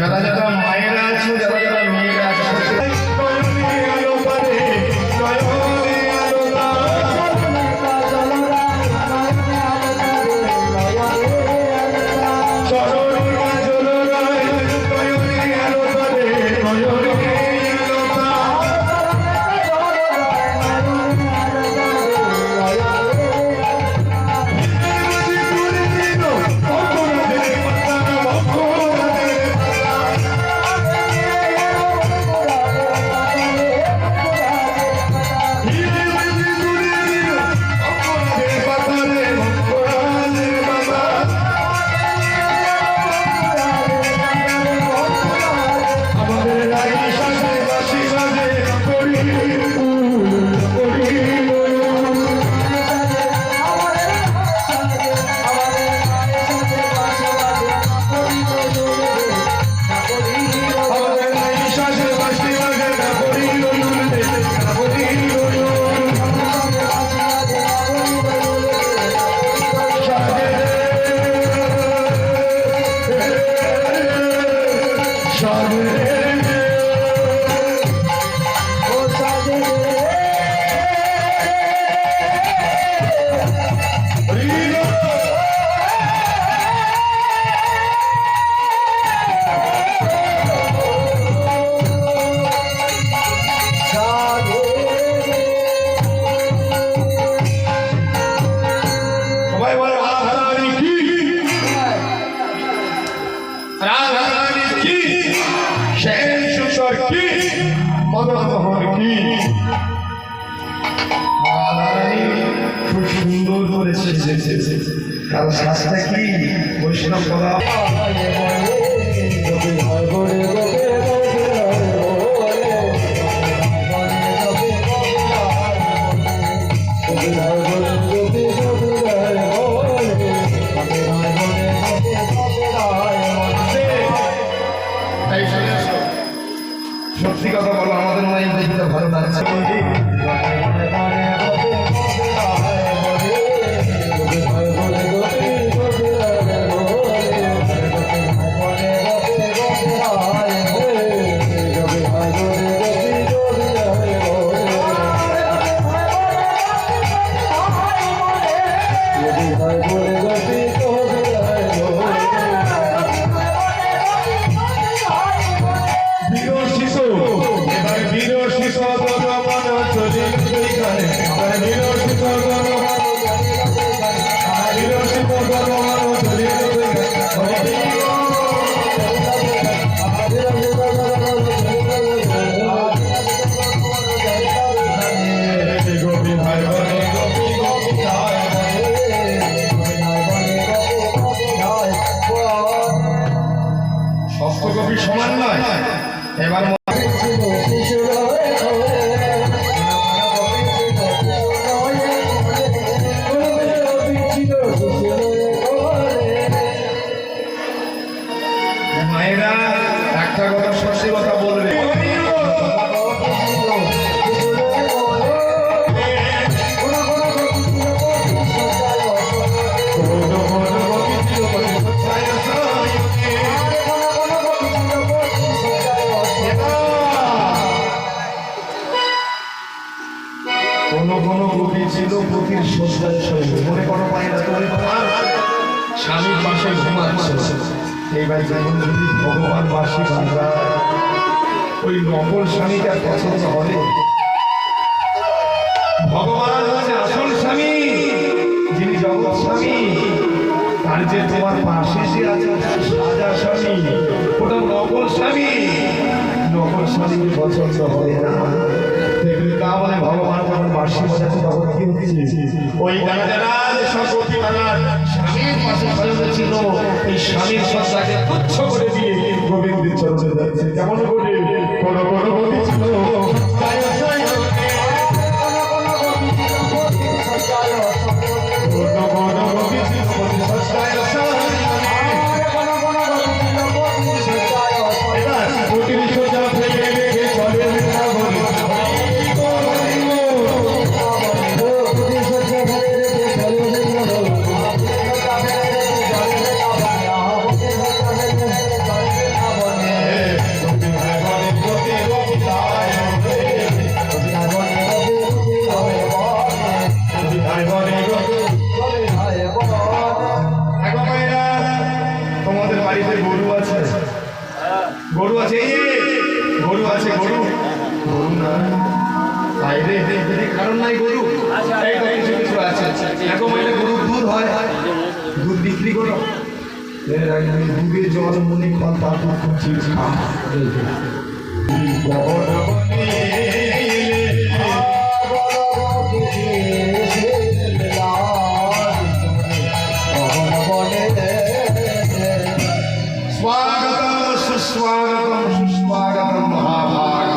যারা যারা মায়েরা আছে, যারা যারা মেয়েরা আছে, খুব সুন্দর করেছে। কারণ শাস্ত্রে কি বৈষ্ণব করা সত্যি কথা বলো, আমাদের মনে হয় দেখতে ভালো লাগছে। সমান নয়। এবার মায়েরা একটা কথা সত্যি কথা বলবে। কোনো গোপী ছিল পতির শয্যায় শোয়ে। মনে করো মায়েরা তুমি তোমার স্বামীর পাশে ঘুমাচ্ছ, এইবার যখন যদি ভগবান বাসী বাংলা ওই নকল স্বামীটার পছন্দ হবে? ভগবান হচ্ছে আসল স্বামী, যিনি জগৎ স্বামী। তার যে তোমার পাশে যে আছে সাজা স্বামী, ওটা নকল স্বামী। নকল স্বামীকে পছন্দ হবে না। মানে ভগবান যখন বার্ষিক বাজাচ্ছে তখন কি হচ্ছে? ওই যারা যেসব প্রতিমার স্বামীর পাশে ছিল, এই স্বামীর সত্তাকে তুচ্ছ করে দিয়ে গোবিন্দের চরণে যাচ্ছে। কেমন করে? কোন কোন গোপী ছিল গরু আছে, গরু আছে, গরু গরু না বাইরে কারণ নাই গরু, এই তো কিছু কিছু আছে। এখন এটা গরুর দুধ হয়, দুধ বিক্রি করো, দুধের জল মনে কল তার স্বাগতম সুস্বাগতম সুস্বাগতম মহাভাগ।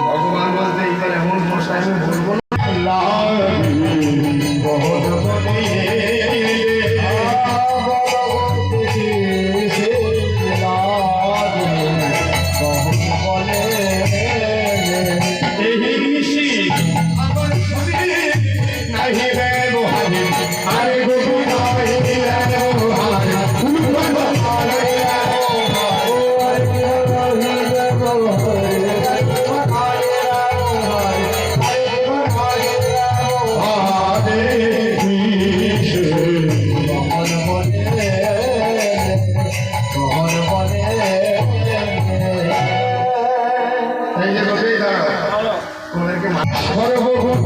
ভগবান বলতে এইবার এমন মশাই আমি বলবো না, সর্বভূত